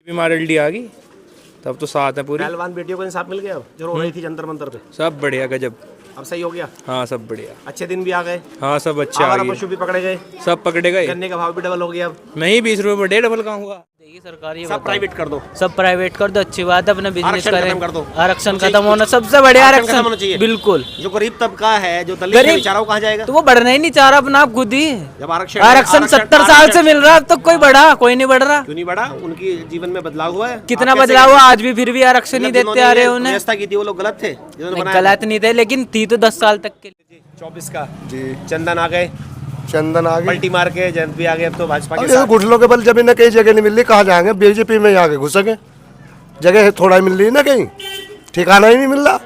बीमार एलडी आ गई तब तो साथ है पूरी। पहलवान बेटियों को इंसाफ मिल गया अब जो रो रही थी जंतर मंतर पे? सब बढ़िया गजब। अब सही हो गया? हाँ सब बढ़िया। अच्छे दिन भी आ गए? हाँ सब अच्छे आ आवारा गए। पशु भी पकड़े गए? सब पकड़े गए। गन्ने का भाव भी डबल हो गया अब? नहीं 20 रुपए बढ़े, डबल कहाँ हुआ। देखिए सरकार ये सब प्राइवेट कर दो। सब प्राइवेट कर दो, अच्छी बात है, अपने बिजनेस आरक्षण खत्म कर करें। दो। आरक्षण खत्म होना सबसे बढ़िया। आरक्षण खत्म होना चाहिए। बिल्कुल। जो गरीब तबका है, जो दलित है, बेचारा वो कहाँ जाएगा? तो वो बढ़ना ही नहीं चाह रहा अपना आप खुद ही। जब आरक्षण 70 साल से मिल रहा है, अब तक कोई बढ़ा, कोई नहीं बढ़ रहा। क्यों नहीं बढ़ा? उनकी जीवन में बदलाव हुआ है। कितना बदलाव हुआ, आज भी फिर भी आरक्षण नहीं देते आ रहे उन्हें। व्यवस्था की थी वो लोग गलत थे जिन्होंने बनाया। गलत नहीं थे, लेकिन थी तो 10 साल तक के लिए। 24 का जी चंदन आ गए, चंदन आ गई। पलटी मार के जयंत भी आ गए। अब तो भाजपा के अब ये साथ घुटनों के बल जब इन्हें कहीं जगह नहीं मिल रही, कहाँ जाएंगे? बीजेपी में आके घुसेंगे। जगह थोड़ा ही मिल रही है ना, कहीं ठिकाना ही नहीं मिल रहा।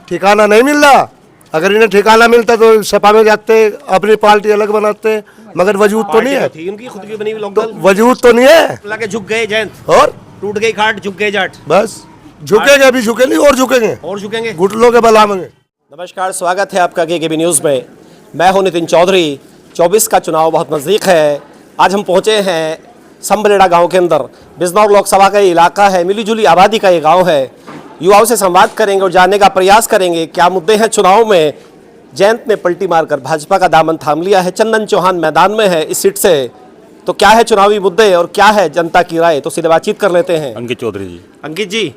ठिकाना नहीं मिल रहा। अगर इन्हें ठिकाना मिलता तो सपा में जाते, अपनी पार्टी अलग बनाते, मगर वजूद तो नहीं है। थी उनकी खुद की बनी हुई तो लोकदल। वजूद तो नहीं है। लगे झुक गए जयंत, और टूट गई खाट, झुक गए जाट। बस झुकेंगे, अभी झुके नहीं और झुकेंगे, और झुकेंगे। घुटनों के बल आवेंगे। नमस्कार, स्वागत है आपका केकेबी न्यूज़ में। मैं हूं नितिन चौधरी। 24 का चुनाव बहुत नज़दीक है। आज हम पहुंचे हैं संबलेड़ा गांव के अंदर। बिजनौर लोकसभा का ये इलाका है, मिलीजुली आबादी का ये गांव है। युवाओं से संवाद करेंगे और जानने का प्रयास करेंगे क्या मुद्दे हैं चुनाव में। जयंत ने पलटी मारकर भाजपा का दामन थाम लिया है। चंदन चौहान मैदान में है इस सीट से। तो क्या है चुनावी मुद्दे और क्या है जनता की राय, तो सीधे बातचीत कर लेते हैं। अंकित चौधरी जी। अंकित जी,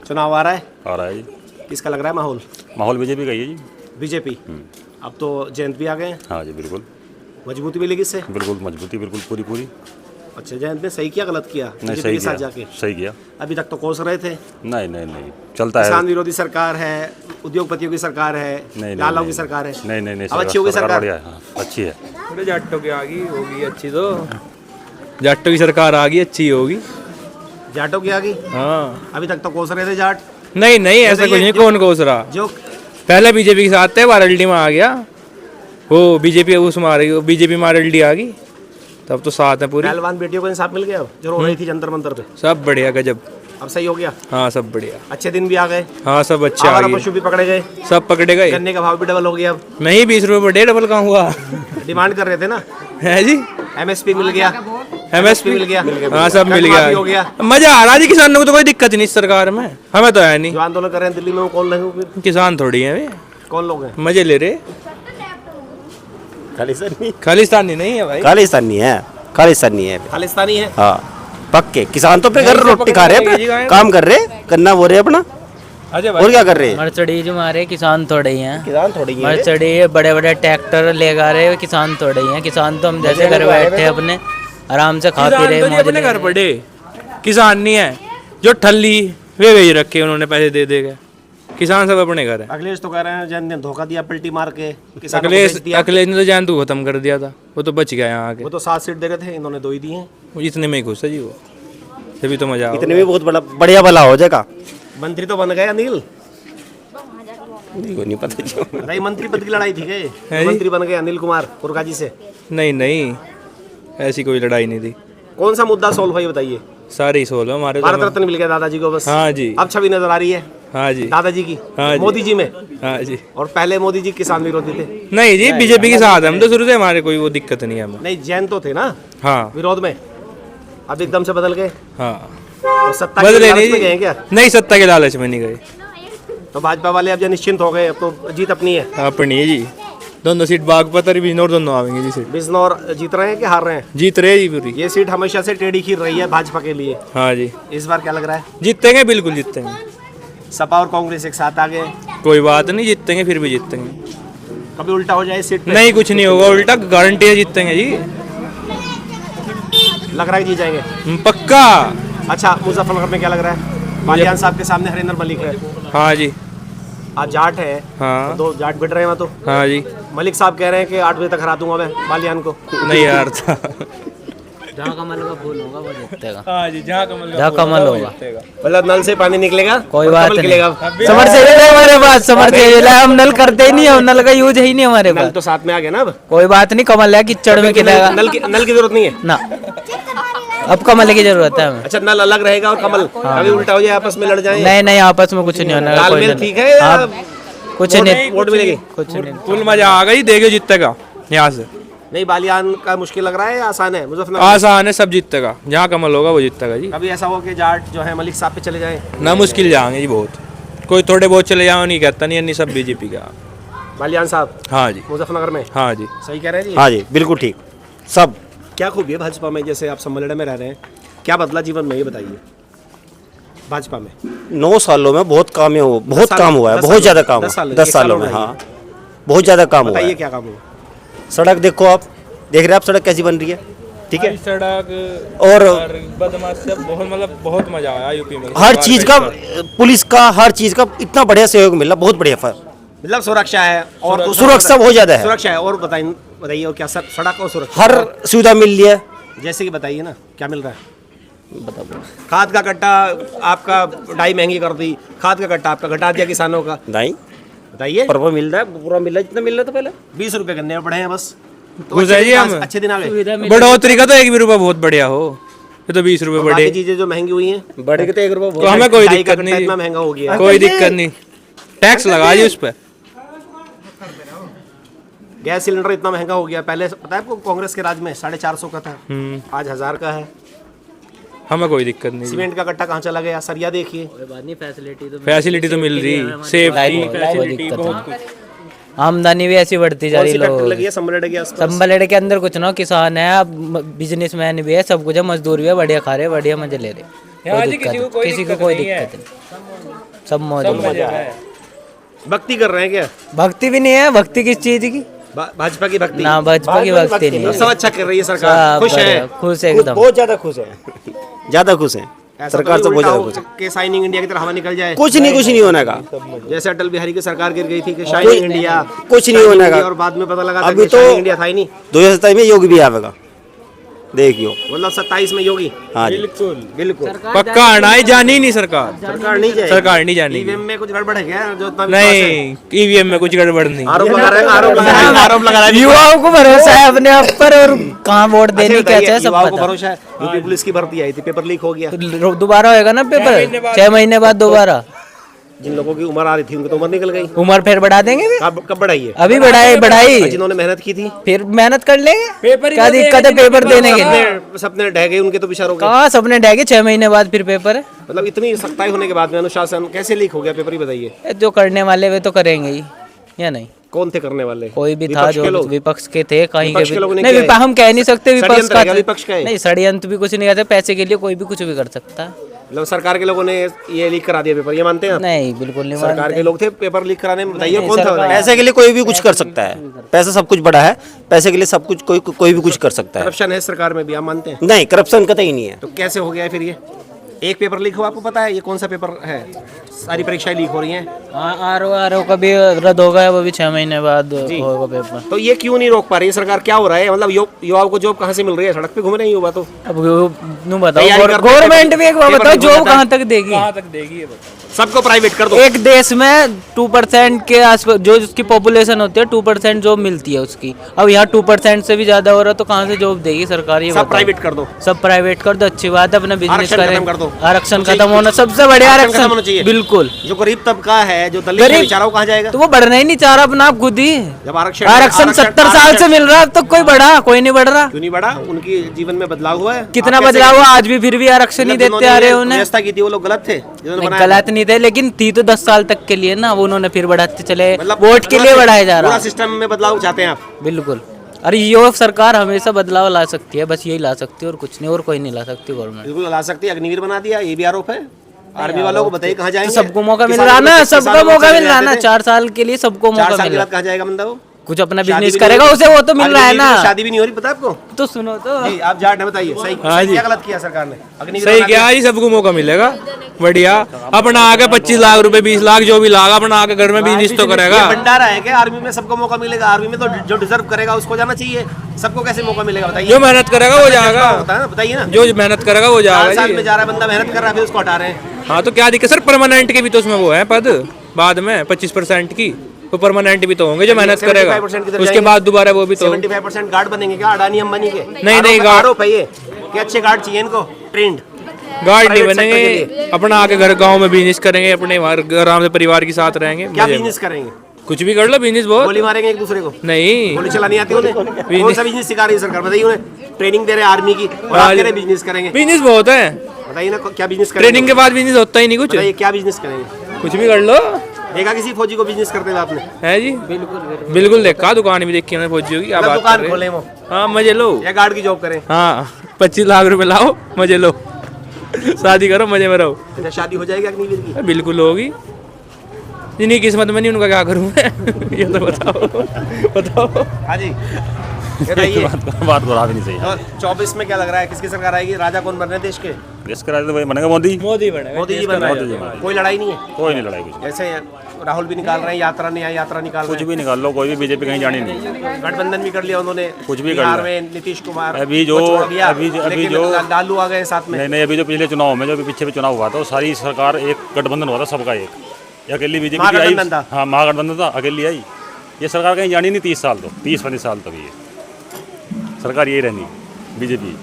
चुनाव आ रहा है, आ रहा है जी। किसका लग रहा है माहौल? माहौल बीजेपी का ही है जी। बीजेपी। अब तो जयंत भी आ गए हैं, हाँ जी बिल्कुल मजबूती मिलेगी इससे? बिल्कुल मजबूती बिल्कुल पूरी पूरी। अच्छा, जयंत ने सही किया गलत किया नहीं बीजेपी सही के साथ किया, जाके? सही किया। अभी तक तो कोस रहे थे। नहीं नहीं नहीं चलता है। किसान विरोधी सरकार है, उद्योगपतियों की सरकार है, नहीं लालू नहीं की सरकार है। नहीं नहीं नहीं अब अच्छी होगी सरकार? बढ़िया है, हाँ, अच्छी है। थोड़े जाटों की आ गई होगी अच्छी, तो जाटों की सरकार आ गई अच्छी होगी। जाटों की आ गई? हाँ अभी तक तो कोस रहे थे जाट। नहीं नहीं ऐसा जैसे कुछ ये नहीं। जो- कौन कोस रहा? जो पहले बीजेपी के साथ थे, वारल्टी में आ गया वो। बीजेपी उस मार गई, बीजेपी मारल्टी आ गई तब तो साथ है पूरी। पहलवान बेटियों को इंसाफ मिल गया अब जो रो रही थी जंतर मंतर पे? सब बढ़िया गजब। अब सही हो गया? हाँ सब बढ़िया। अच्छे दिन भी आ गए? हाँ सब अच्छे आ आवारा गए। पशु भी पकड़े गए? सब पकड़े गए। गन्ने का भाव भी डबल हो गया अब? नहीं 20 रुपए बढ़े, डबल कहाँ हुआ। डिमांड कर रहे थे ना? है जी। एमएसपी मिल गया? एमएसपी मिल गया? हाँ सब मिल कर्ज माफी हो गया। गया? मजा आ रहा जी। किसानों को तो कोई दिक्कत नहीं इस सरकार में, हमें तो है नहीं। जो आंदोलन कर रहे हैं दिल्ली में वो कौन लोग फिर? किसान थोड़ी है वे, कौन लोग हैं? मजे ले रहे। खालिस्तानी नहीं है भाई। खालिस्तानी है, खालिस्तानी है। खालिस्तानी है? हाँ पक्के किसान तो अपने घर रोटी खा रहे हैं, अपना काम कर रहे हैं, गन्ना बो रहे हैं अपना। अजय और क्या कर रहे हैं? मर्सिडीज मारे, किसान थोड़े ही हैं। किसान थोड़ी है। मर्सिडीज बड़े बड़े ट्रैक्टर ले गा रहे हैं, किसान थोड़े ही हैं। किसान तो हम जैसे घर बैठे अपने आराम से खा पी किसान रहे तो जी मौज अपने ले घर रहे। पड़े। किसान नहीं है जो ठल्ली वे भेज रखे उन्होंने पैसे दे दे के। किसान सब अपने घर है। अखिलेश तो कह रहे हैं जयंत ने धोखा दिया पलटी मार के, किसानों को बेच दिया। अखिलेश ने तो जान तू खत्म कर दिया था, वो तो बच गया यहाँ आके। वो तो 7 सीट दे रहे थे, इन्होंने 2 ही दी हैं। वो इतने में ही खुश है जी वो, तभी तो मजा इतने में बहुत बड़ा बढ़िया भला हो जाएगा। मंत्री तो बन गए अनिल। नहीं पता क्यों। नहीं, मंत्री पद की लड़ाई थी है गए, जी? मंत्री बन गए अनिल कुमार कुरकाजी से। नहीं नहीं ऐसी कोई लड़ाई नहीं थी। कौन सा मुद्दा सोल्व हुआ ये बताइए? सारे ही सोल हमारे भारत तो। रत्न मिल गया दादाजी को बस। हाँ जी। अब छवि नजर आ रही है हाँ जी। दादाजी की हाँ जी। मोदी जी में। हाँ जी। और पहले मोदी जी किसान विरोधी थे। नहीं जी बीजेपी के साथ हम तो शुरू से, हमारे कोई वो दिक्कत नहीं है हमें। नहीं, जैन तो थे ना हाँ विरोध में, अब एकदम से बदल गए। हाँ तो सत्ता के बदले लालच में गए नहीं क्या? नहीं, सत्ता के लालच में नहीं गए। तो भाजपा वाले अब जो निश्चिंत हो गए, अब तो जीत अपनी है। अपनी है जी। दोनों सीट बागपत और बिजनौर दोनों आवेंगे जी। सीट बिजनौर जीत रहे हैं कि हार रहे हैं? जीत रहे जी पूरी। ये सीट हमेशा से टेढ़ी खीर रही है भाजपा के लिए। हाँ जी इस बार क्या लग रहा है? जीतेंगे, बिल्कुल जीतेंगे। सपा और कांग्रेस एक साथ आ गए, कोई बात नहीं, जीतेंगे, फिर भी जीतेंगे। कभी उल्टा हो जाए इस सीट पे? नहीं कुछ नहीं होगा, उल्टा गारंटी है जीतेंगे जी। लग रहा है कि जीत जाएंगे? पक्का। अच्छा, मुजफ्फरनगर में क्या लग रहा है? बालियान साहब के सामने हरिंदर मलिक है, हाँ जी। आज जाट है, हाँ 2 जाट बिट रहे हैं वहाँ तो। हाँ जी। मलिक साहब कह रहे हैं कि 8 बजे तक हरा दूंगा मैं बालियान को। नहीं यार था। जहाँ कमल का फूल होगा वो जीतेगा। हाँ जी, जहाँ कमल जहाँ कमल होगा। मतलब नल से पानी निकलेगा, कोई और बात कमल नहीं। खिलेगा। समरसेबल है हमारे पास, समरसेबल है, हम नल करते ही नहीं है, हम नल का यूज ही नहीं हमारे नल पास। तो साथ में आ गया ना अब। कोई बात नहीं, कमल है कीचड़ में खिलेगा। नल की जरूरत नहीं है ना, अब कमल की जरूरत है हमें। अच्छा, नल अलग रहेगा और कमल कभी उल्टा हो जाए, आपस में लड़ जाए? नहीं नहीं, आपस में कुछ नहीं होना। तालमेल ठीक है या कुछ नहीं, वोट मिलेगी? कुछ नहीं। फुल मजा आ गई, देखो जीतेगा यहाँ से। नहीं, बालियान का मुश्किल लग रहा है या आसान है? मुजफ्फरनगर आसान है, सब जीतेगा, जहाँ कमल होगा वो जीतेगा जी। कभी ऐसा हो कि जाट जो है मलिक साहब पे चले जाएं? ना मुश्किल जाएंगे जी बहुत, कोई थोड़े बहुत चले जाओ नहीं कहता, नहीं सब बीजेपी का। बालियान साहब हाँ जी, मुजफ्फरनगर में हाँ जी। सही कह रहे हैं जी? हाँ जी बिल्कुल ठीक सब। क्या खूबी है भाजपा में? जैसे आप सम्मेलन में रह रहे हैं, क्या बदला जीवन में, ये बताइए। भाजपा में 9 सालों में बहुत काम हो, बहुत साल- काम हुआ है, 10 बहुत सालों- ज़्यादा काम 10 साल- 10 एक सालों साल में। हो हाँ बहुत ज़्यादा काम हुआ बताइए है। क्या काम हुआ? सड़क देखो आप, देख रहे हैं आप सड़क कैसी बन रही है, ठीक है। सड़क और बदमाश से बहुत, मतलब बहुत मजा आया यूपी में। हर चीज़ का, पुलिस का, हर चीज़ का इतना बढ़िया सहयोग मिला, बहुत बढ़िया। मतलब सुरक्षा है और दूसरा सुरक्षा बहुत ज़्यादा है, सुरक्षा है। और बताइए और क्या? सड़क और सुरक्षा, हर सुविधा मिल रही है। जैसे कि बताइए ना, क्या मिल रहा है? खाद का कट्टा आपका ढाई महंगी कर दी, खाद का कट्टा आपका घटा दिया किसानों का। नहीं बताइए, पर मिल रहा है, पूरा मिल रहा है जितना मिल रहा था पहले। 20 रुपए करने में पड़े हैं बस। तो घुस जाइए हम। अच्छे दिन आ गए। बढ़ोतरी का तो 1 भी रुपया बहुत बढ़िया हो, ये तो 20 रुपए बाकी बढ़े चीजें जो महंगी हुई हैं, बड़े के तो 1 रुपये तो हमें कोई ढाई का दिक्कत कट्टा नहीं, इतना महंगा हो गया है। कोई दिक्कत नहीं, टैक्स लगा जी उस पर। गैस सिलेंडर इतना महंगा हो गया, पहले पता है आपको कांग्रेस के राज में 450 का था, आज 1000 का है। हमें कोई दिक्कत नहीं, सीमेंट का कट्टा कहाँ चला गया? सरिया देखिए, फैसिलिटी तो मिल रही, सेफ्टी फैसिलिटी बहुत कुछ। आमदनी भी ऐसी बढ़ती जा कौन रही सी है फैक्ट्री लोगों लगी है संबलेड के आसपास? संबलेड के अंदर कुछ ना, किसान है, अब बिजनेसमैन भी है, सब कुछ है, मजदूर भी है, बढ़िया खा रहे, बढ़िया मजे ले रहे। यहाँ कोई जी दिक्कत किसी को कोई किसी को दिक्कत कोई नहीं है। दिक्कत नहीं, सब मौज है। भक्ति कर रहे हैं क्या? भक्ति भी नहीं है, भक्ति किस चीज की? भाजपा की भक्ति? ना भाजपा की भक्ति नहीं है। सब अच्छा कर रही है सरकार, सब खुश है। बढ़िया, खुश है एकदम। बहुत ज़्यादा खुश है, ज़्यादा खुश है सरकार से, बहुत ज़्यादा खुश है। के शाइनिंग इंडिया की तरह हवा निकल जाए, कुछ नहीं होने का। जैसे अटल बिहारी की सरकार गिर गई थी कि शाइनिंग इंडिया, कुछ नहीं होने का। और बाद में पता लगा था अभी कि तो शाइनिंग इंडिया था ही नहीं। 2027 में योगी भी आएगा, देखियो। मतलब 27 में योगी। हाँ जी बिल्कुल पक्का आना ही, जानी नहीं सरकार, सरकार नहीं जाएगी। सरकार नहीं जानी। ईवीएम में कुछ गड़बड़ है क्या? जो इतना विश्वास है? नहीं, ईवीएम में कुछ गड़बड़ नहीं। आरोप लगा रहे हैं, आरोप लगा रहे हैं। युवाओं को भरोसा है अपने आप पर, और कहाँ वोट अच्छा देनी क्या बताइए, चाहिए सब युवाओं को पता। भरोसा है? यूपी पुलिस की भर्ती आई थी, पेपर लीक हो गया। दोबारा होएगा ना पेपर, 6 महीने बाद दोबारा। जिन लोगों की उम्र आ रही थी उनकी तो उम्र निकल गई। उम्र फिर बढ़ा देंगे भी? कब बढ़ाई है? अभी बढ़ाई जिन्होंने मेहनत की थी, फिर मेहनत कर लेंगे, क्या दिक्कत है पेपर देने के लिए? सपने ढह गए उनके, तो विचार हो गए। कहाँ सपने ढह गए, 6 महीने बाद फिर पेपर है। मतलब इतनी सख्ताई होने के बाद में अनुशासन कैसे लीक हो गया पेपर, ही बताइए। जो करने वाले वे तो करेंगे ही, या नहीं? कौन थे करने वाले? कोई भी था विपक्ष जो के लोग? विपक्ष के थे, कहीं के विपक्ष के भी लोगों ने नहीं। किया है? हम कह नहीं सकते विपक्ष षड्यंत्र है क्या का, विपक्ष का है? नहीं षड्यंत्र भी कुछ नहीं कहते, पैसे के लिए कोई भी कुछ भी कर सकता है। मतलब सरकार के लोगों ने ये लीक करा दिया पेपर, ये मानते हैं आप? नहीं बिल्कुल नहीं सरकार मानते। के लोग थे पेपर लीक कराने में, बताइए नहीं, कौन था? सरकार- पैसे के लिए कोई भी कुछ कर सकता है, पैसा सब कुछ बड़ा है, पैसे के लिए सब कुछ कोई भी कुछ कर सकता है। करप्शन है सरकार में भी, आप मानते हैं? नहीं, करप्शन कतई नहीं है। तो कैसे हो गया है फिर ये? एक पेपर लीक हुआ, आपको पता है ये कौन सा पेपर है? सारी परीक्षाएं लीक हो रही हैं। आर का भी रद्द हो गया, वो भी 6 महीने बाद होगा पेपर। तो ये क्यों नहीं रोक पा रही है सरकार? क्या हो रहा है? मतलब युवाओं को जॉब कहाँ से मिल रही है? सड़क पे घूम रहे हैं युवा तो। अब नू बताओ, तैयारी करते हैं, गवर्नमेंट भी एक बार पेपर बताओ, लीक हो जॉब जाता है। कहाँ तक देगी? कहाँ तक देगी ये बताओ। सबको प्राइवेट कर दो। एक देश में 2% के आसपास जो उसकी पॉपुलेशन होती है, 2% जॉब मिलती है उसकी। अब यहाँ 2% से भी ज्यादा हो रहा है, तो कहाँ से जॉब देगी सरकार? ये सब बताओ। प्राइवेट कर दो। सब प्राइवेट कर दो, अच्छी बात है, अपना बिजनेस आरक्षण करें। खत्म कर दो। आरक्षण तो खत्म होना सबसे बढ़िया, आरक्षण खत्म होना आरक्षण चाहिए। बिल्कुल। जो गरीब तबका है, जो दलित है, गरीब- बेचारा वो कहाँ जाएगा? तो वो बढ़ना ही नहीं चाह रहा अपना आप खुद ही। जब आरक्षण 70 साल से मिल रहा है, अब तक कोई बढ़ा, कोई नहीं बढ़ रहा। क्यों नहीं बढ़ा? उनकी जीवन में बदलाव हुआ है। कितना आप कैसे- बदलाव हुआ, आज भी फिर भी आरक्षण ही देते आ रहे हैं उन्हें। व्यवस्था की थी वो लोग गलत थे जिन्होंने नहीं, बनाया। गलत नहीं थे, लेकिन थी तो 10 साल तक के लिए ना, वो उन्होंने फिर बढ़ाते चले, मतलब वोट के लिए बढ़ाया जा रहा पूरा है। सिस्टम में बदलाव चाहते हैं आप? बिल्कुल। अरे ये सरकार हमेशा बदलाव ला सकती है, बस यही ला सकती है, और कुछ नहीं, और कोई नहीं ला सकती गवर्नमेंट। बिल्कुल ला सकती है। अग्निवीर बना दिया, ये भी आरोप है। आर्मी वालों को बताइए कहाँ जाएंगे? तो सबको मौका मिल किसानों रहा को ना, किसानों सबको को मौका चले मिल रहा जाते ना, थे। 4 साल के लिए सबको 4 मौका साल मिल के रहा। बाद कहाँ जाएगा बंदा? वो कुछ अपना शादी बिजनेस भी करेगा, नहीं उसे वो तो मिल होती। रहा है अग्निवीर में ना। शादी भी नहीं हो रही, पता है आपको? तो सुनो तो, जी, आप जाट है, बताइए सही हाँ सही जी। क्या गलत किया सरकार ने? अग्निवीर सही बना क्या दिया। जी, सबको मौका मिलेगा, बढ़िया। अपना आके 25 लाख रुपए, 20 लाख जो भी लागा, अपना आके घर में बिजनेस तो करेगा। ये भंडारा है क्या? आर्मी में सबको मौका मिलेगा? आर्मी में तो जो डिजर्व करेगा उसको जाना चाहिए, सबको कैसे मौका मिलेगा बताइए? जो मेहनत करेगा वो जाएगा, होता है ना, बताइए ना। जो मेहनत करेगा वो 4 जाएगा साल में जी। जा रहा है बंदा, मेहनत कर रहा है, फिर उसको हटा रहे हैं। हाँ तो क्या दिक्कत सर, परमानेंट के भी तो उसमें वो है पद बाद में 25% की, तो परमानेंट भी तो होंगे जो मेहनत करेगा, 75% की तरफ उसके जाएंगे। बाद दोबारा वो भी तो। 75% गार्ड बनेंगे क्या अडानी अंबानी के? नहीं, आरोप- गार्ड- आरोप है ये कि अच्छे गार्ड चाहिए इनको, ट्रेंड। गार्ड नहीं प्राइवेट सेक्टर के बनेंगे, अपना आके घर गांव में बिजनेस करेंगे, अपने आराम से परिवार के साथ रहेंगे। क्या मजे में। बिजनेस करेंगे? कुछ भी कर लो, बिजनेस बहुत। गोली मारेंगे एक दूसरे को? नहीं, गोली चलानी आती है उन्हें? कौन सा बिजनेस सिखा रही है सरकार, बताइए उन्हें। ट्रेनिंग दे रहे हैं आर्मी की और आप कह रहे हैं बिजनेस करेंगे। बिजनेस बहुत है। बताइए ना क्या बिजनेस करेंगे? ट्रेनिंग के बाद बिजनेस होता ही नहीं कुछ। बताइए क्या बिजनेस करेंगे? कुछ भी कर लो। देखा किसी फौजी को बिजनेस करते हुए आपने? है जी, बिल्कुल देखा, दुकान भी देखी हमने फौजियों की। क्या मतलब बात कर दुकान रहे खोले हैं? वो हाँ, मजे लो। या गार्ड की जॉब करें? हाँ, 25 लाख रुपए लाओ, मजे लो, शादी करो, मजे में रहो। अच्छा, शादी हो जाएगी अग्निवीर की? बिल्कुल होगी। जिनकी किस्मत में नहीं उनका क्या करूँ मैं ये तो बताओ। हाँ जी, बताइए। बात को रहा भी नहीं सही। तो 24 में क्या लग रहा है, किसकी सरकार आएगी? राजा कौन बन रहे हैं देश के? देश का राजा तो वही बनेगा, मोदी। मोदी बनेगा। मोदी जी बन रहे मोदी जी हैं। कोई लड़ाई नहीं है? कोई नहीं लड़ाई कुछ। जैसे राहुल भी निकाल रहे हैं, यात्रा नहीं आई, यात्रा निकाल कुछ रहे भी निकाल लो, कोई भी बीजेपी कहीं जानी नहीं। हैं। गठबंधन भी कर लिया उन्होंने, कुछ भी कर बिहार लिया। में नीतीश कुमार अभी जो- को छोड़ दिया, अभी लेकिन जो- लालू आ गए साथ में। नहीं, अभी जो पिछले चुनाव में जो पीछे चुनाव हुआ था, वो सारी सरकार एक गठबंधन हुआ था सबका एक। ये अकेली बीजेपी की आई। महागठबंधन था। हाँ, महागठबंधन था, अकेली आई। ये सरकार कहीं जानी नहीं 30 साल, तो 30-35 साल तक ये सरकार यही रहनी बीजेपी।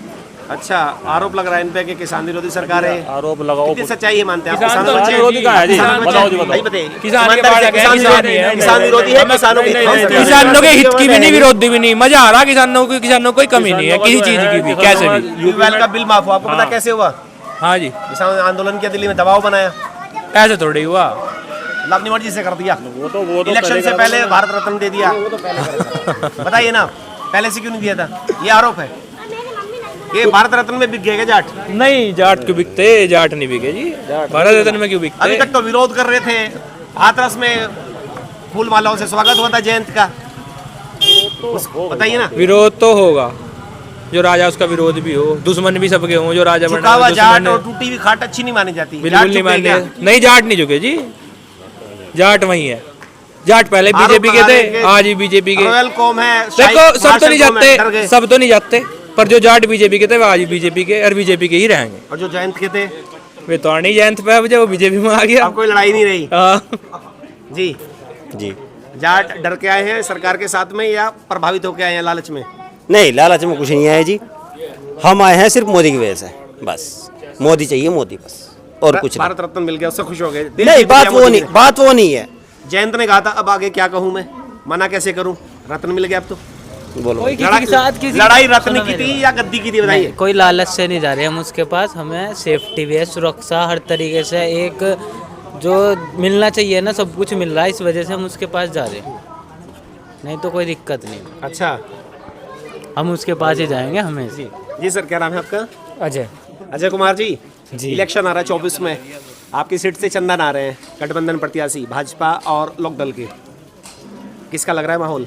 अच्छा, आरोप लग रहा है इन पे कि किसान विरोधी सरकार है। आरोप लगाओ। कितनी सच्चाई है मानते हैं आप? किसान किसानों तो के- विरोधी कहाँ है जी? किसानों के- बताओ जी, बताओ। भाई बताइए। किसान के ईमानदारी से बारे में किसान किसान विरोधी नहीं है। किसान विरोधी है, किसानों की किसानों के हित की भी नहीं, विरोधी भी नहीं, मजा आ रहा किसानों की कोई कमी नहीं है किसी चीज की भी, कैसे भी। ट्यूबवेल का बिल माफ हुआ, आपको पता कैसे हुआ? हाँ जी, किसान आंदोलन किया, दिल्ली में दबाव बनाया, ऐसे थोड़ी हुआ। मतलब अपनी मर्जी से कर दिया। वो तो इलेक्शन से पहले भारत रत्न दे दिया। बताइए ना, पहले से क्यों नहीं दिया था? ये आरोप है। ये भारत रत्न में बिक गए जाट? नहीं, जाट क्यों बिकते? जाट नहीं बिके जी, भारत रत्न में क्यों अभी बिकते? तक तो विरोध कर रहे थे, हाथरस में फूल मालाओं से स्वागत हुआ था जयंत का। बताइए ना। विरोध तो होगा, जो राजा उसका विरोध भी हो, दुश्मन भी सबके हों, जो राजा झुका हुआ बना जाट और टूटी हुई खाट अच्छी नहीं मानी जाती। बिल्कुल नहीं मानते। नहीं, जाट नहीं झुके जी, जाट वही है। जाट पहले बीजेपी के थे, आज ही बीजेपी के। रॉयल कॉम है। देखो, सब तो नहीं डर जाते, गए। सब तो नहीं जाते, पर जो जाट बीजेपी के थे वो आज बीजेपी के और बीजेपी के ही रहेंगे। और जो जयंत के थे, वे तो नहीं जयंत पे, अब वो बीजेपी में आ गया। अब कोई लड़ाई नहीं रही। हाँ। जी, जी जाट डर के आए हैं सरकार के साथ में या प्रभावित होकर आए हैं लालच में? नहीं, लालच में कुछ नहीं आया जी। हम आए हैं सिर्फ मोदी की वजह से, बस मोदी चाहिए, मोदी बस, और कुछ भारत रत्न मिल गया, उससे खुश हो गए? दिल नहीं। जीत लिया मोदी ने। बात वो नहीं है। जयंत ने कहा था अब आगे क्या कहूँ मैं, मना कैसे करूँ, रत्न मिल गया अब तो। बोलो कोई किसी के साथ किसी लड़ाई रत्न की थी या गद्दी की थी, बताइए। नहीं, कोई लालच से नहीं जा रहे हम उसके पास। हमें सेफ्टी भी है, सुरक्षा हर तरीके से, एक जो मिलना चाहिए ना सब कुछ मिल रहा है, इस वजह से हम उसके पास जा रहे हैं, नहीं तो कोई दिक्कत नहीं। अच्छा हम उसके पास ही जाएंगे हमेशा। जी सर, क्या नाम है आपका? अजय अजय कुमार जी। जी। इलेक्शन आ रहा है 24 में, आपकी सीट से चंदन आ रहे हैं, गठबंधन प्रत्याशी भाजपा और लोकदल के। किसका लग रहा है माहौल?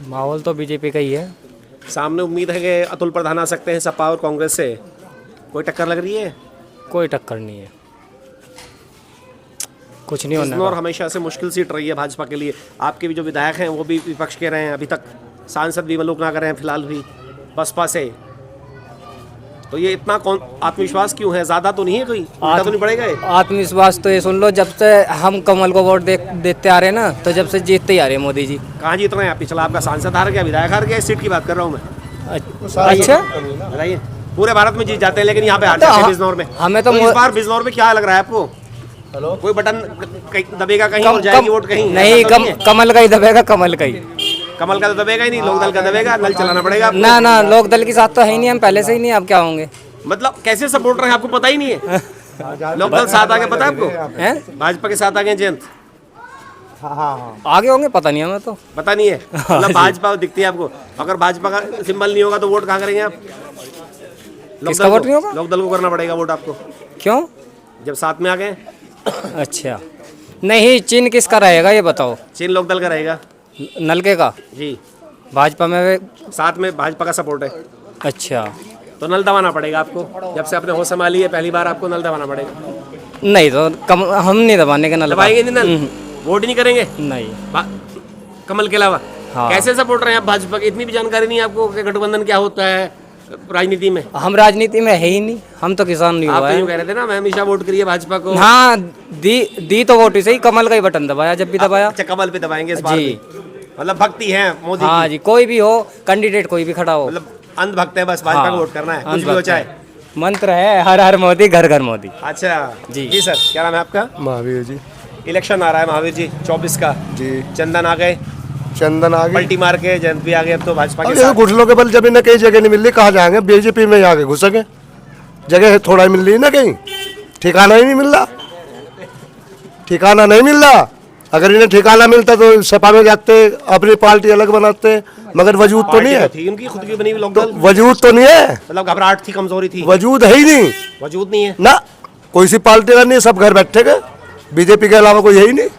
माहौल तो बीजेपी का ही है। सामने उम्मीद है कि अतुल प्रधान आ सकते हैं सपा और कांग्रेस से, कोई टक्कर लग रही है? कोई टक्कर नहीं है, कुछ नहीं होने बिजनौर वाला। हमेशा से मुश्किल सीट रही है भाजपा के लिए। आपके भी जो विधायक हैं वो भी विपक्ष के रहे हैं अभी तक, सांसद भी मलूक ना कर रहे हैं फिलहाल भी बसपा से। तो ये इतना कौन आत्मविश्वास क्यों है? ज्यादा तो नहीं है, कोई उल्टा तो नहीं पड़ेगा ये? आत्मविश्वास तो ये सुन लो, जब से हम कमल को वोट देते आ रहे हैं ना, तो जब से जीतते ही आ रहे हैं मोदी जी। कहाँ जीत रहे हैं आप? पिछला आपका सांसद हार गया, विधायक हार गया, इस सीट की बात कर रहा हूँ मैं। अच्छा, बताइए। पूरे भारत में जीत जाते हैं लेकिन यहाँ पे हार तो जाते हैं हम- बिजनौर में। हमें तो इस बार बिजनौर में क्या लग रहा है आपको? कोई बटन दबेगा कहीं और जाएगी वोट कहीं? नहीं, ऐसा तो है? कमल का ही दबेगा, कमल का ही। कमल का तो दबेगा ही नहीं, लोकदल का दबेगा, नल चलाना पड़ेगा आपको। ना ना, लोक दल के साथ तो है ही नहीं, हम पहले से ही नहीं, अब क्या होंगे? मतलब कैसे सपोर्ट रहे हैं आपको पता ही नहीं है? लोकदल साथ आगे पता है आपको? हैं? भाजपा के साथ आगे जयंत आगे होंगे पता नहीं हमें तो। पता नहीं है। मतलब भाजपा दिखती है आपको, अगर भाजपा का सिंबल नहीं होगा तो वोट कहाँ करेंगे आप? किसका वोट नहीं होगा? लोकदल को करना पड़ेगा वोट आपको, क्यों? जब साथ में आ गए। अच्छा, नहीं, चिन्ह किसका रहेगा ये बताओ? चीन लोकदल का रहेगा नलके का? जी, भाजपा में साथ में भाजपा का सपोर्ट है अच्छा, तो नल दबाना पड़ेगा आपको। जब से आपने होश संभाली है पहली बार आपको नल दबाना पड़ेगा। नहीं तो हम नहीं दबाने के नल का। दबाएंगे नहीं नल, वोट ही नहीं करेंगे नहीं। कमल के अलावा। हाँ। कैसे सपोर्ट रहे हैं आप भाजपा की? इतनी भी जानकारी नहीं है आपको कि गठबंधन क्या होता है राजनीति में? हम राजनीति में है ही नहीं, हम तो किसान नहीं आप हुआ तो यूं है। कह रहे थे ना, मैं हमेशा वोट करिए भाजपा को। हाँ, दी तो वोट ही सही, कमल का ही बटन दबाया जब भी दबाया। अच्छा, कमल पे दबाएंगे इस बार जी। भी। मतलब भक्ति है मोदी हाँ की। जी, कोई भी हो कैंडिडेट, कोई भी खड़ा हो। मतलब अंधभक्त है, बस भाजपा को वोट करना है, कुछ भी हो अंधभक्त चाहे। है। मंत्र है हर हर मोदी, घर घर मोदी। अच्छा जी। जी सर, क्या नाम है आपका? महावीर जी। इलेक्शन आ रहा है महावीर जी 24 का जी चंदन आ गए, चंदन आ गई। पलटी मार के जयंत भी आ गए, अब तो भाजपा के अब ये साथ। घुटनों के बल जब इन्हें कहीं जगह नहीं मिल रही, कहाँ जाएंगे? बीजेपी में आके घुसेंगे। जगह थोड़ा ही मिल रही है ना, कहीं ठिकाना ही नहीं मिल रहा, ठिकाना नहीं मिल रहा। अगर इन्हें ठिकाना मिलता तो सपा में जाते, अपनी पार्टी अलग बनाते, मगर वजूद तो नहीं है, थी उनकी खुद की बनी हुई लोकदल, वजूद तो नहीं है, मतलब घबराहट थी, कमजोरी थी, वजूद है ही नहीं वजूद नहीं है। ना। कोई सी पार्टी का नहीं, सब घर बैठे गए, बीजेपी के अलावा कोई है ही नहीं।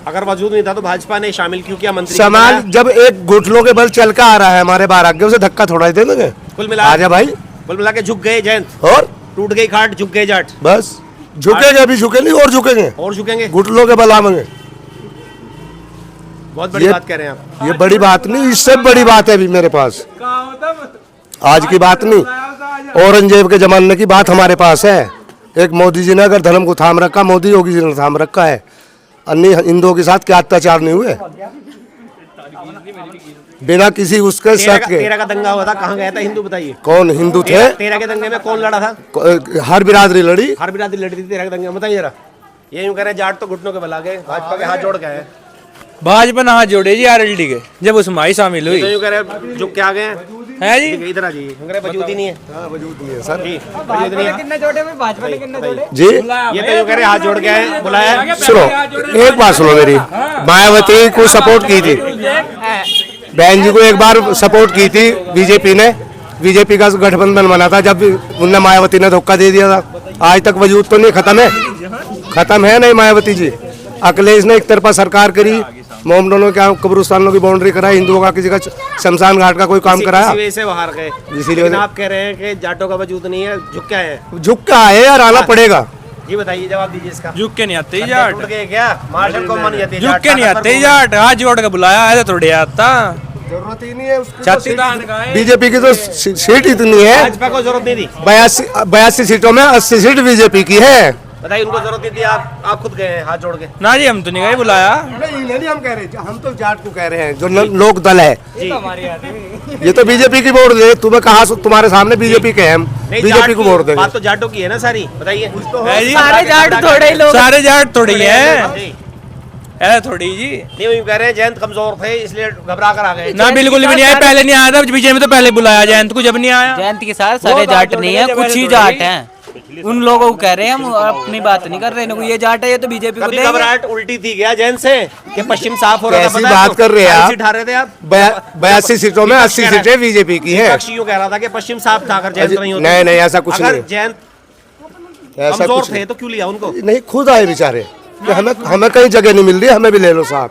अगर वजूद नहीं था तो भाजपा ने शामिल क्यों किया मंत्री? समाज जब एक घुटनों के बल चल के आ रहा है हमारे बाहर आगे, उसे धक्का थोड़ा ही दे देंगे। कुल मिला आजा भाई, कुल मिला के झुक गए जयंत, और टूट गई खाट, झुक गए जाट, बस झुकेंगे, अभी झुके नहीं और झुकेंगे, और झुकेंगे। घुटनों के बल आवेंगे। बहुत बड़ी बात कह रहे हैं आप। ये बड़ी बात नहीं, इससे बड़ी बात है अभी मेरे पास, आज की बात नहीं, औरंगजेब के जमाने की बात हमारे पास है। एक मोदी जी ने अगर धर्म को थाम रखा, मोदी योगी जी ने थाम रखा है, अन्य हिंदुओं के साथ क्या अत्याचार नहीं हुए बिना किसी उसके शक के? 13 का दंगा हुआ था, कहाँ गया था हिंदू, बताइए? कौन हिंदू थे? 13 के दंगे में कौन लड़ा था? हर बिरादरी लड़ी, हर बिरादरी लड़ी थी 13 के दंगे में, बताइए जरा। ये यूं कह रहे हैं जाट तो घुटनों के बल आ गए, भाजपा के हाथ जोड़ के आए। भाजपा ने हाथ जोड़े जी आरएलडी के, जब उसमें आई शामिल हुई तो यूं कह रहे हैं झुक के आ गए हैं है जी। इधर आ जाइए, यूं कह रहे हैं वजूद ही नहीं है। हाँ, वजूद नहीं है सर जी, वजूद नहीं है जी। ये तो यूं कह रहे हैं हाथ जोड़ के आए, बुलाया। सुनो, एक बात सुनो मेरी, मायावती को सपोर्ट की थी, बहन जी को एक बार सपोर्ट की थी बीजेपी ने, बीजेपी का गठबंधन बना था, जब उनने मायावती ने धोखा दे दिया था। आज तक वजूद तो नहीं, खत्म है नहीं मायावती जी। अखिलेश ने एक तरफा सरकार करी, मोमडनों क्या कब्रिस्तानों की बाउंड्री कराई, हिंदुओं का किसी का शमशान घाट का कोई काम कराया? इसी वजह से बाहर गए, इसीलिए लेकिन आप कह रहे हैं कि जाटों का वजूद नहीं है, झुक के आए हैं। झुक के आए यार, आना पड़ेगा। जी बताइए, जवाब दीजिए इसका। झुक के नहीं आते ही जाट, टूट गए क्या? मार्शल को मन जाती है, झुक के नहीं आते ही जाट, हाथ जोड़ के बुलाया ऐसे थोड़ी आता। जरूरत ही नहीं है उसकी, छाती तान का है। बीजेपी की तो सीट इतनी है, भाजपा को जरूरत नहीं थी, 82 सीटों में 80 सीट बीजेपी की है। बताइए उनको जरूरत नहीं थी, आप खुद गए हैं हाथ जोड़ के। ना जी, हम तो नहीं गए बुलाया। नहीं हम कह रहे हैं, हम तो जाट को कह रहे हैं, जो लोक दल है, ये तो बीजेपी की वोट दे। तुम्हें कहा, तुम्हारे सामने बीजेपी के हैं, हम बीजेपी को वोट देंगे। बात तो जाटों की है ना सारी, बताइए। है जी? सारे जाट थोड़े ही लोग, सारे जाट थोड़ी है, जी। ऐसा थोड़ी जी। नहीं वो यूं कह रहे हैं जयंत कमजोर थे इसलिए घबरा कर आ गए। ना बिल्कुल भी नहीं आया, पहले नहीं आया था बीजेपी में, तो पहले बुलाया जयंत को, जब नहीं आया। जयंत के साथ सारे जाट नहीं है, कुछ ही जाट हैं। उन लोगों को कह रहे हैं, हम अपनी बात नहीं कर रहे हैं। ये जाट है, ये तो बीजेपी को कभी देंगे। घबराहट उल्टी थी क्या जयंत से कि पश्चिम साफ हो रहा था? कैसी पता है बात आपको? कर रहे हैं आप? उठा रहे थे आप। 82 सीटों में 80 सीटें बीजेपी की है। विपक्ष यूं कह रहा था कि पश्चिम साफ था, अगर जयंत नहीं होता। नहीं ऐसा कुछ अगर नहीं, जयंत ऐसा कमजोर कुछ थे तो क्यों लिया उनको? नहीं, खुद आए बेचारे कि हमें कहीं जगह नहीं मिल रही, हमें भी ले लो साथ।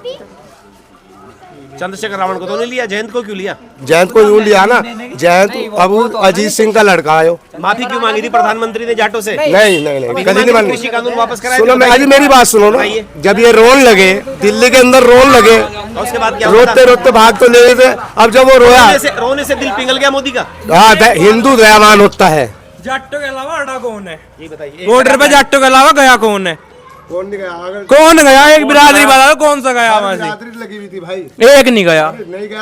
चंद्रशेखर रावण को तो नहीं लिया, जयंत को क्यों लिया? जयंत को यूं लिया ना, जयंत अब अजीत सिंह का लड़का आयो। माफी क्यों मांगी थी प्रधानमंत्री ने जाटों से? नहीं कभी नहीं मानी। कृषि कानून वापस कराए सुनो, थे, मैं आज मेरी बात सुनो ना, बताइए। जब ये रोन लगे, दिल्ली के अंदर रोन लगे, और उसके बाद क्या हुआ था? रोते रोते भाग तो ले थे। अब जब वो रोया, रोने से दिल पिघल गया मोदी का। हाँ, हिंदू दयावान होता है। जाटों के अलावा अड़ा कौन है जी बताइए। बॉर्डर पे? जाटों के अलावा गया कौन है? कौन नहीं गया? कौन गया? एक बिरादरी बता, कौन सा गया वहां से? लगी हुई थी भाई, एक नहीं गया।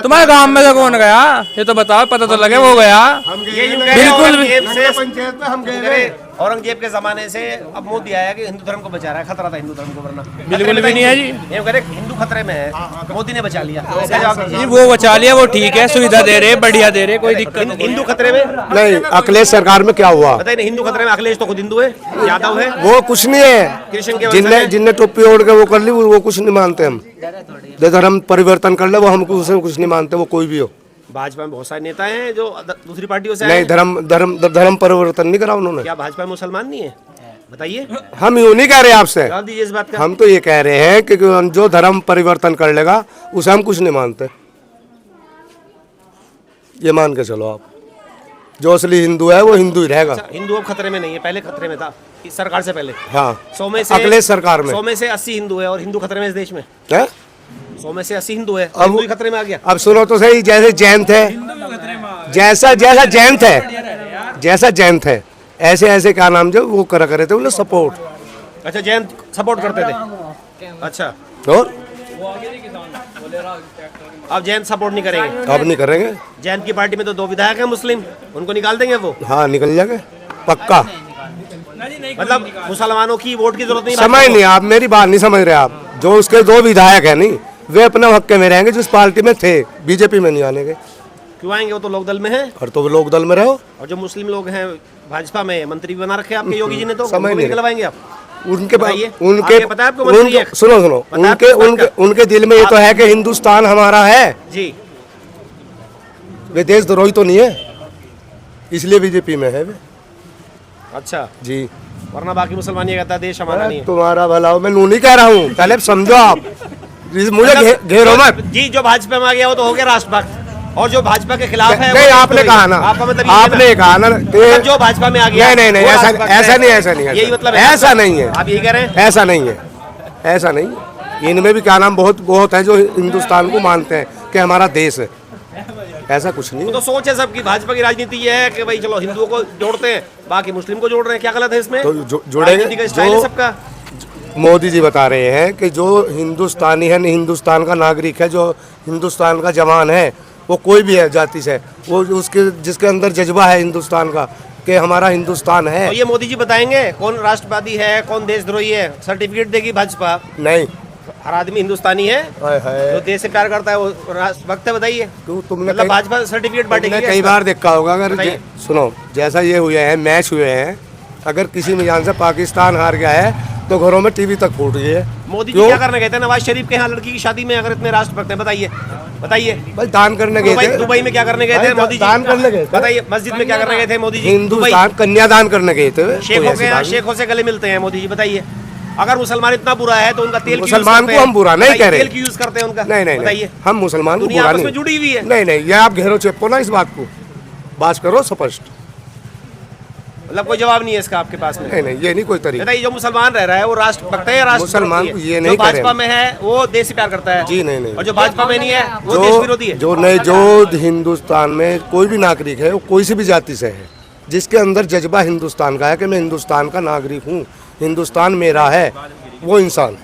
तुम्हारे गांव में से कौन गया? ये तो बताओ, पता तो लगे वो गया। ये यूं कह रहे हैं, बिल्कुल औरंगजेब से पंचायत में हम कह रहे, औरंगजेब के जमाने से अब मोदी आया कि हिंदू धर्म को बचा रहा है, खतरा था हिंदू धर्म को, वरना बिल्कुल भी नहीं है जी। ये कह रहे हिंदू खतरे में है, मोदी ने बचा लिया। इसका जवाब जी दीजिए। वो बचा लिया, वो ठीक है, सुविधा दे रहे, बढ़िया दे रहे, कोई दिक्कत नहीं। हिंदू खतरे में? नहीं, अखिलेश सरकार में क्या हुआ? बताइए ना, हिंदू खतरे में? अखिलेश तो खुद हिंदू है, यादव है, वो कुछ नहीं है, कृष्ण के वंशज हैं। जिनने टोपी ओढ़ के वो कर ली, वो कुछ नहीं मानते। हम धर्म परिवर्तन कर ले, वो हम उसमें कुछ नहीं मानते, वो कोई भी हो। भाजपा में बहुत सारे नेता हैं जो दूसरी पार्टियों से आए नहीं, हैं। धर्म परिवर्तन नहीं करा उन्होंने। क्या भाजपा में मुसलमान नहीं है? बताइए, हम यूं नहीं कह रहे आपसे, जवाब दीजिए इस बात का। हम तो ये कह रहे हैं कि जो धर्म परिवर्तन कर लेगा उसे हम कुछ नहीं मानते। ये मान के चलो आप, जो असली हिंदू है वो हिंदू ही रहेगा। अच्छा, हिंदू अब खतरे में नहीं है, पहले खतरे में था इस सरकार से पहले। हाँ, 100 में से अखिलेश सरकार में 100 में से 80 हिंदू है और हिंदू खतरे में इस देश में। है? 100 में से 80 हिंदू है, अब- हिंदू ही खतरे में आ गया। अब सुनो तो सही, जैसे जैंत है, जैसा जैंत है, ऐसे ऐसे क्या नाम जो वो करा करे थे उन्हें सपोर्ट। अच्छा, जयंत सपोर्ट करते थे। अच्छा, और अब जयंत सपोर्ट नहीं करेंगे? अब नहीं करेंगे। जयंत की पार्टी में तो 2 विधायक हैं मुस्लिम, उनको निकाल देंगे वो? हाँ, निकल जाएंगे पक्का। मतलब मुसलमानों की वोट की जरूरत नहीं। समझ नहीं, आप मेरी बात नहीं समझ रहे। आप जो उसके 2 विधायक है नहीं, वे अपने हक में रहेंगे, जिस पार्टी में थे, बीजेपी में नहीं आने के। क्यों आएंगे, वो तो लोकदल में है। और तो वो लोक दल में रहो। और जो मुस्लिम लोग हैं भाजपा में मंत्री भी बना रखे हैं आपके योगी जी ने, तो समझ उनको भी नहीं। निकलवाएंगे आप। उनके बताइए, उनके आपको पता है आपको मंत्री है? सुनो सुनो, पता है उनके आपको उनके इसका? उनके दिल में ये तो है कि हिंदुस्तान हमारा है, जी, वे देशद्रोही तो नहीं है, इसलिए बीजेपी में है वे। अच्छा जी, वरना बाकी मुसलमान ये कहता है देश हमारा नहीं है। तुम्हारा भला हो, मैं नू नहीं कह रहा हूँ, पहले समझो आप, मुझे घेरो मत। जी, जो भाजपा में आ गया वो तो हो गया राष्ट्रभक्त, और जो भाजपा के खिलाफ है नहीं, वो आपने कहा ना, आपका मतलब ये है ना? आपने कहा ना मतलब जो भाजपा में आ गया नहीं नहीं, वो ऐसा राष्ट्रभक्त ऐसा है। नहीं, ऐसा नहीं, यही मतलब है, ऐसा नहीं है, आप यही कह रहे हैं। ऐसा नहीं है, ऐसा नहीं है। इनमें भी क्या नाम बहुत बहुत है जो हिंदुस्तान को मानते हैं कि हमारा देश है, ऐसा कुछ नहीं वो है। तो सोच है सबकी। भाजपा की राजनीति ये है कि भाई चलो हिंदुओं को जोड़ते हैं, बाकी मुस्लिम को जोड़ रहे हैं, क्या गलत है इसमें? तो जोड़ेंगे, राजनीति का स्टाइल है जो सबका। मोदी जी बता रहे हैं कि जो हिंदुस्तानी है, हिंदुस्तान का नागरिक है, जो हिंदुस्तान का जवान है, वो कोई भी है जाति से, वो उसके जिसके अंदर जज्बा है हिंदुस्तान का कि हमारा हिंदुस्तान है। तो ये मोदी जी बताएंगे कौन राष्ट्रवादी है, कौन देशद्रोही है? सर्टिफिकेट देगी भाजपा। नहीं, हर आदमी हिंदुस्तानी है, हाय हाय, जो देश से प्यार करता है वो राष्ट्रभक्त है। बताइए, क्यों तुमने मतलब भाजपा सर्टिफिकेट बांटेगी तुमने क्या कई इस पर? बार देखा होगा, अगर बताइए। सुनो, जैसा ये हुए हैं मैच हुए हैं, अगर किसी मैदान से पाकिस्तान हार गया है तो घरों में टीवी तक फूट गई है। मोदी जी क्यों? क्या करने गए थे नवाज शरीफ के यहाँ लड़की की शादी में, अगर इतने राष्ट्रभक्त हैं? बताइए बताइए। भाई दान करने गए थे, दुबई में क्या करने गए थे भाई, मोदी जी? दान करने गए थे। बताइए, मस्जिद में क्या करने गए थे मोदी जी? दुबई। हिंदुस्तान कन्यादान करने गए थे। कोई शेखों ऐसी के यहाँ बात नहीं। शेखों से गले मिलते हैं मोदी जी। बताइए, अगर मुसलमान इतना बुरा है तो उनका तेल क्यों यूज मुसलमान करते को हैं? हम बुरा नहीं बताइए, कह रहे। तेल क्यों यूज करते हैं उनका? नहीं नहीं बताइए, नहीं, हम मुसलमान को दुनिया बुरा आपस में नहीं, जुड़ी हुई है। नहीं नहीं, ये आप घेरो चेपो ना इस बात को, बात करो स्पष्ट। मतलब कोई जवाब नहीं है इसका आपके पास में? नहीं नहीं, ये नहीं कोई तरीका। बताइए, जो मुसलमान रह रहा है वो राष्ट्रभक्त है या राष्ट्रविरोधी मुसलमान है? को ये जो नहीं भाजपा करें। में है वो देश से प्यार करता है। जी नहीं नहीं, और जो भाजपा में नहीं है वो देश विरोधी है। जो हिंदुस्तान में कोई भी नागरिक है, वो कोई सी भी जाति से है, जिसके अंदर जज्बा हिंदुस्तान का है कि मैं हिंदुस्तान का नागरिक हूँ, हिंदुस्तान मेरा है, वो इंसान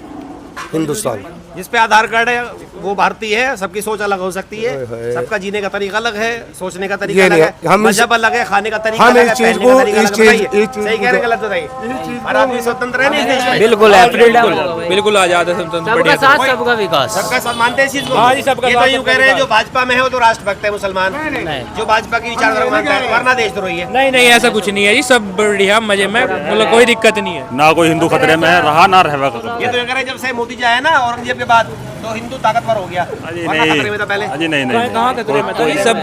हिंदुस्तान। जिस पे आधार कार्ड है वो भारतीय है। सबकी सोच अलग हो सकती है, सबका जीने का तरीका अलग है, सोचने का तरीका ये अलग नहीं है, है, हम मजहब अलग है, खाने का तरीका हम अलग है, इस चीज पहनने को- का तरीका इस अलग। चीज- बताइए, इस चीज सही कह रहे हैं, गलत बताइए। हर आदमी स्वतंत्र है नहीं इस देश में? बिल्कुल है, फ्रीडम बिल्कुल आजाद है, स्वतंत्र सबका बढ़िया। साथ सबका विकास। सबका साथ मानते हैं इस चीज को? हाँ जी, सबका ये तो साथ, यूं सबका कह रहे हैं जो विकास। भाजपा में है वो तो राष्ट्रभक्त है मुसलमान, जो भाजपा की विचारधारा मानता है वरना देशद्रोही है। नहीं नहीं, ऐसा कुछ नहीं है जी, सब बढ़िया मजे में, मतलब कोई दिक्कत नहीं है। ना कोई हिंदू खतरे में रहा ना रहेगा खतरे ये तो यूं कह रहे हैं जब से मोदी जी आए ना औरंगजेब के बाद तो हिंदू ताकतवर हो गया, वरना खतरे में था पहले। अजी नहीं नहीं कहाँ खतरे में था, ये सब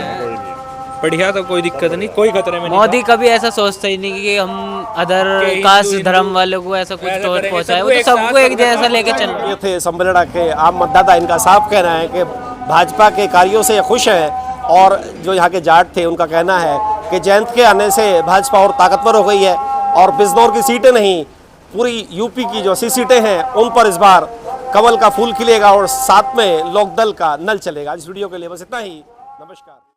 बढ़िया, तो कोई दिक्कत नहीं, कोई खतरे में नहीं। मोदी कभी ऐसा सोचता ही नहीं कि हम अदर कि कास्ट हिंदू- धर्म वालों को ऐसा कुछ ऐसा टोच करेंगे, पहुंचाए, वो सबको तो एक साथ सबको एक सब जैसा लेके चल। ये थे सम्बलेड़ा के आम मतदाता। इनका साफ कहना है कि भाजपा के कार्यों से खुश हैं, और जो यहाँ के जाट थे उनका कहना है कि जयंत के आने से भाजपा और ताकतवर हो गई है, और बिजनौर की सीटें नहीं पूरी यूपी की जो 80 सीटें हैं उन पर इस बार कमल का फूल खिलेगा और साथ में लोकदल का नल चलेगा। इस वीडियो के लिए बस इतना ही। नमस्कार।